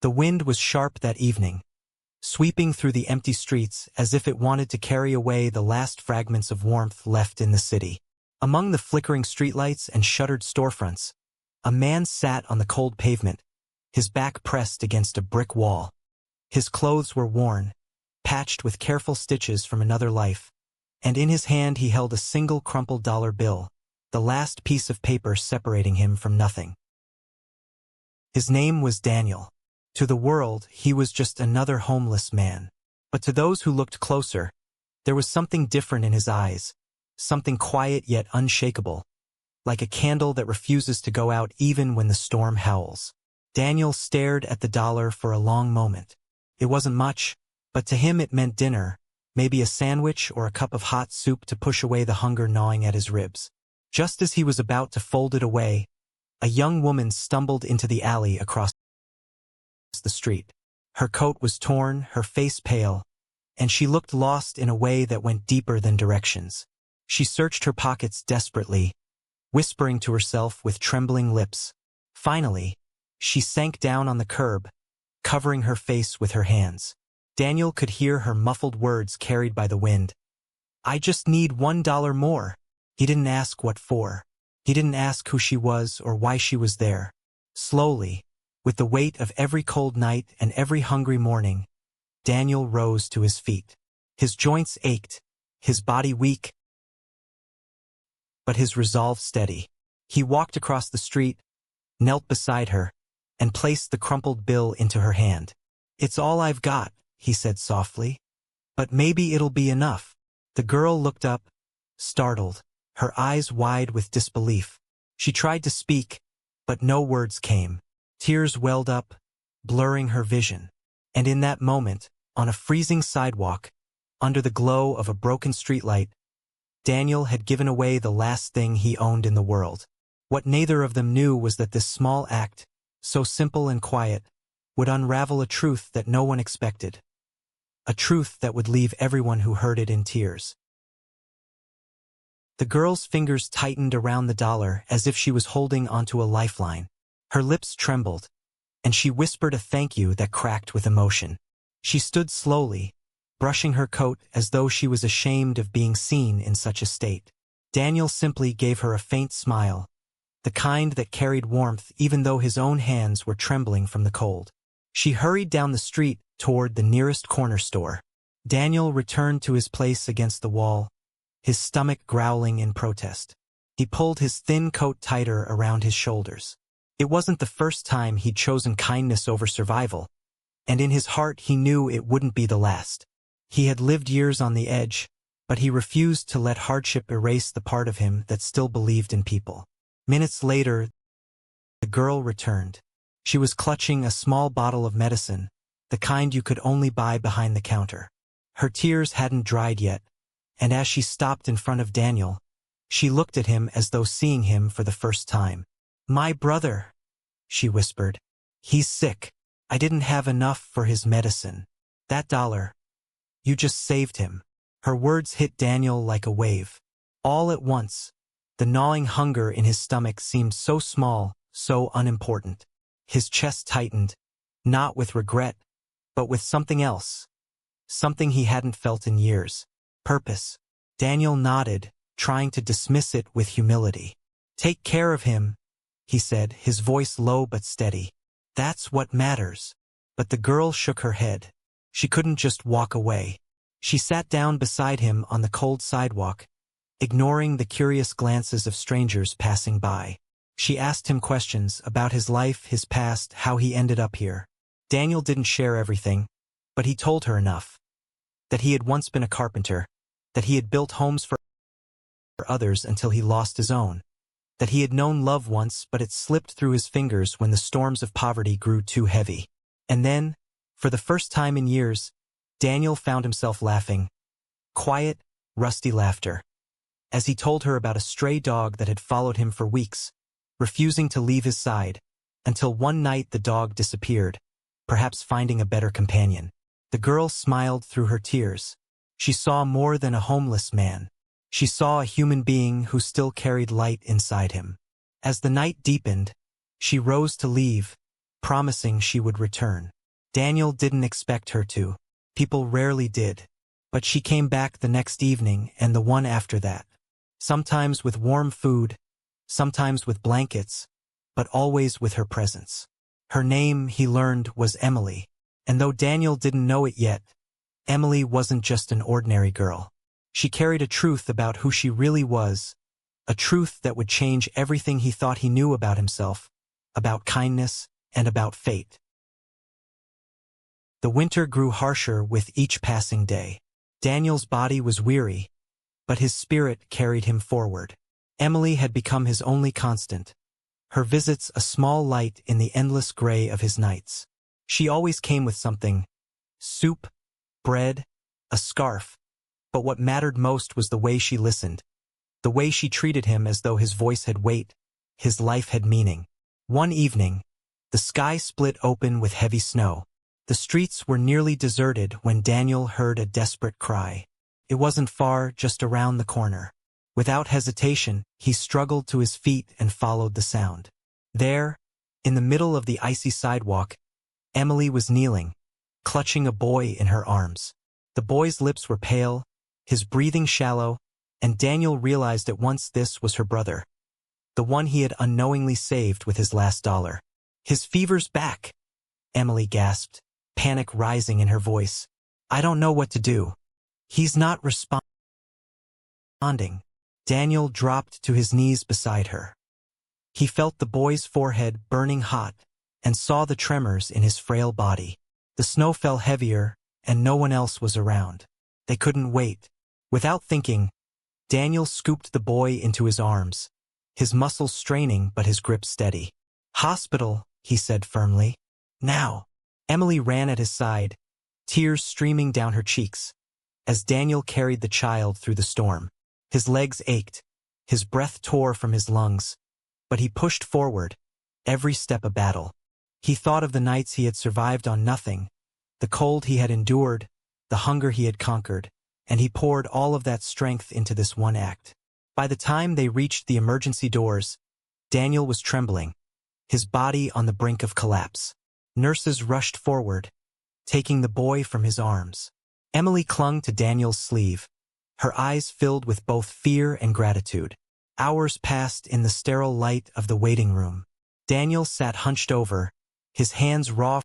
The wind was sharp that evening, sweeping through the empty streets as if it wanted to carry away the last fragments of warmth left in the city. Among the flickering streetlights and shuttered storefronts, a man sat on the cold pavement, his back pressed against a brick wall. His clothes were worn, patched with careful stitches from another life, and in his hand he held a single crumpled dollar bill, the last piece of paper separating him from nothing. His name was Daniel. To the world, he was just another homeless man. But to those who looked closer, there was something different in his eyes, something quiet yet unshakable, like a candle that refuses to go out even when the storm howls. Daniel stared at the dollar for a long moment. It wasn't much, but to him it meant dinner, maybe a sandwich or a cup of hot soup to push away the hunger gnawing at his ribs. Just as he was about to fold it away, a young woman stumbled into the alley across the street. Her coat was torn, her face pale, and she looked lost in a way that went deeper than directions. She searched her pockets desperately, whispering to herself with trembling lips. Finally, she sank down on the curb, covering her face with her hands. Daniel could hear her muffled words carried by the wind. "I just need $1 more." He didn't ask what for. He didn't ask who she was or why she was there. Slowly, with the weight of every cold night and every hungry morning, Daniel rose to his feet. His joints ached, his body weak, but his resolve steady. He walked across the street, knelt beside her, and placed the crumpled bill into her hand. "It's all I've got," he said softly. "But maybe it'll be enough." The girl looked up, startled, her eyes wide with disbelief. She tried to speak, but no words came. Tears welled up, blurring her vision. And in that moment, on a freezing sidewalk, under the glow of a broken streetlight, Daniel had given away the last thing he owned in the world. What neither of them knew was that this small act, so simple and quiet, would unravel a truth that no one expected. A truth that would leave everyone who heard it in tears. The girl's fingers tightened around the dollar as if she was holding onto a lifeline. Her lips trembled, and she whispered a thank you that cracked with emotion. She stood slowly, brushing her coat as though she was ashamed of being seen in such a state. Daniel simply gave her a faint smile, the kind that carried warmth even though his own hands were trembling from the cold. She hurried down the street toward the nearest corner store. Daniel returned to his place against the wall, his stomach growling in protest. He pulled his thin coat tighter around his shoulders. It wasn't the first time he'd chosen kindness over survival, and in his heart he knew it wouldn't be the last. He had lived years on the edge, but he refused to let hardship erase the part of him that still believed in people. Minutes later, the girl returned. She was clutching a small bottle of medicine, the kind you could only buy behind the counter. Her tears hadn't dried yet, and as she stopped in front of Daniel, she looked at him as though seeing him for the first time. "My brother," she whispered. "He's sick. I didn't have enough for his medicine. That dollar. You just saved him." Her words hit Daniel like a wave. All at once, the gnawing hunger in his stomach seemed so small, so unimportant. His chest tightened, not with regret, but with something else. Something he hadn't felt in years. Purpose. Daniel nodded, trying to dismiss it with humility. "Take care of him," he said, his voice low but steady. "That's what matters." But the girl shook her head. She couldn't just walk away. She sat down beside him on the cold sidewalk, ignoring the curious glances of strangers passing by. She asked him questions about his life, his past, how he ended up here. Daniel didn't share everything, but he told her enough. That he had once been a carpenter, that he had built homes for others until he lost his own, that he had known love once but it slipped through his fingers when the storms of poverty grew too heavy. And then, for the first time in years, Daniel found himself laughing. Quiet, rusty laughter. As he told her about a stray dog that had followed him for weeks, refusing to leave his side, until one night the dog disappeared, perhaps finding a better companion. The girl smiled through her tears. She saw more than a homeless man. She saw a human being who still carried light inside him. As the night deepened, she rose to leave, promising she would return. Daniel didn't expect her to. People rarely did. But she came back the next evening and the one after that. Sometimes with warm food, sometimes with blankets, but always with her presence. Her name, he learned, was Emily. And though Daniel didn't know it yet, Emily wasn't just an ordinary girl. She carried a truth about who she really was, a truth that would change everything he thought he knew about himself, about kindness, and about fate. The winter grew harsher with each passing day. Daniel's body was weary, but his spirit carried him forward. Emily had become his only constant, her visits a small light in the endless gray of his nights. She always came with something: soup, bread, a scarf. But what mattered most was the way she listened, the way she treated him as though his voice had weight, his life had meaning. One evening, the sky split open with heavy snow. The streets were nearly deserted when Daniel heard a desperate cry. It wasn't far, just around the corner. Without hesitation, he struggled to his feet and followed the sound. There, in the middle of the icy sidewalk, Emily was kneeling, clutching a boy in her arms. The boy's lips were pale, his breathing shallow, and Daniel realized at once this was her brother, the one he had unknowingly saved with his last dollar. "His fever's back," Emily gasped, panic rising in her voice. "I don't know what to do. He's not responding." Daniel dropped to his knees beside her. He felt the boy's forehead burning hot and saw the tremors in his frail body. The snow fell heavier, and no one else was around. They couldn't wait. Without thinking, Daniel scooped the boy into his arms, his muscles straining but his grip steady. "Hospital," he said firmly. "Now." Emily ran at his side, tears streaming down her cheeks, as Daniel carried the child through the storm. His legs ached, his breath tore from his lungs, but he pushed forward, every step a battle. He thought of the nights he had survived on nothing, the cold he had endured, the hunger he had conquered, and he poured all of that strength into this one act. By the time they reached the emergency doors, Daniel was trembling, his body on the brink of collapse. Nurses rushed forward, taking the boy from his arms. Emily clung to Daniel's sleeve, her eyes filled with both fear and gratitude. Hours passed in the sterile light of the waiting room. Daniel sat hunched over, his hands raw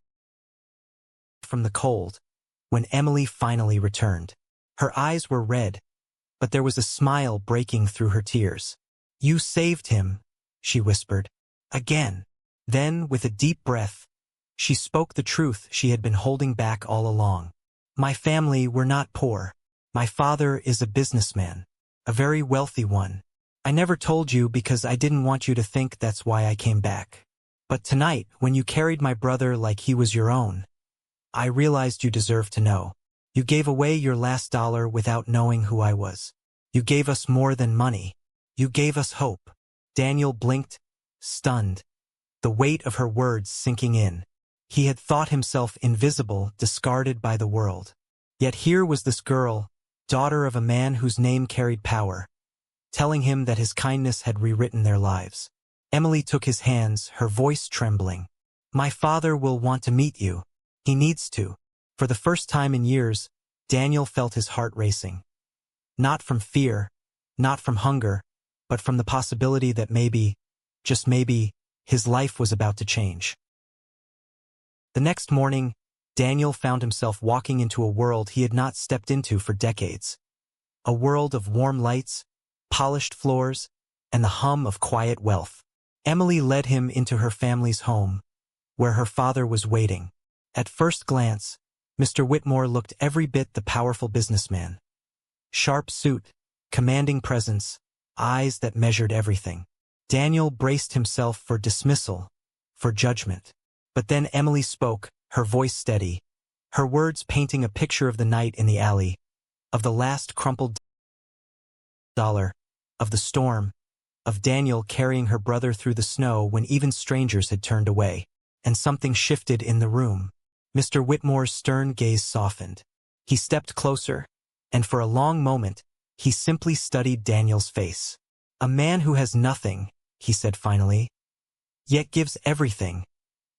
from the cold, when Emily finally returned. Her eyes were red, but there was a smile breaking through her tears. "You saved him," she whispered. Again. Then, with a deep breath, she spoke the truth she had been holding back all along. "My family were not poor. My father is a businessman, a very wealthy one. I never told you because I didn't want you to think that's why I came back. But tonight, when you carried my brother like he was your own, I realized you deserved to know. You gave away your last dollar without knowing who I was. You gave us more than money. You gave us hope." Daniel blinked, stunned, the weight of her words sinking in. He had thought himself invisible, discarded by the world. Yet here was this girl, daughter of a man whose name carried power, telling him that his kindness had rewritten their lives. Emily took his hands, her voice trembling. "My father will want to meet you. He needs to." For the first time in years, Daniel felt his heart racing. Not from fear, not from hunger, but from the possibility that maybe, just maybe, his life was about to change. The next morning, Daniel found himself walking into a world he had not stepped into for decades. A world of warm lights, polished floors, and the hum of quiet wealth. Emily led him into her family's home, where her father was waiting. At first glance, Mr. Whitmore looked every bit the powerful businessman. Sharp suit, commanding presence, eyes that measured everything. Daniel braced himself for dismissal, for judgment. But then Emily spoke, her voice steady, her words painting a picture of the night in the alley, of the last crumpled dollar, of the storm, of Daniel carrying her brother through the snow when even strangers had turned away. And something shifted in the room. Mr. Whitmore's stern gaze softened. He stepped closer, and for a long moment, he simply studied Daniel's face. "A man who has nothing," he said finally, "yet gives everything.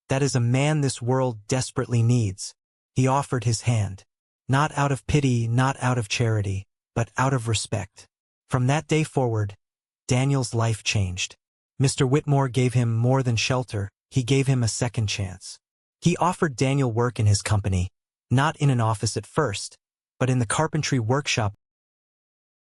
That is a man this world desperately needs. He offered his hand. Not out of pity, not out of charity, but out of respect. From that day forward, Daniel's life changed. Mr. Whitmore gave him more than shelter, he gave him a second chance. He offered Daniel work in his company, not in an office at first, but in the carpentry workshop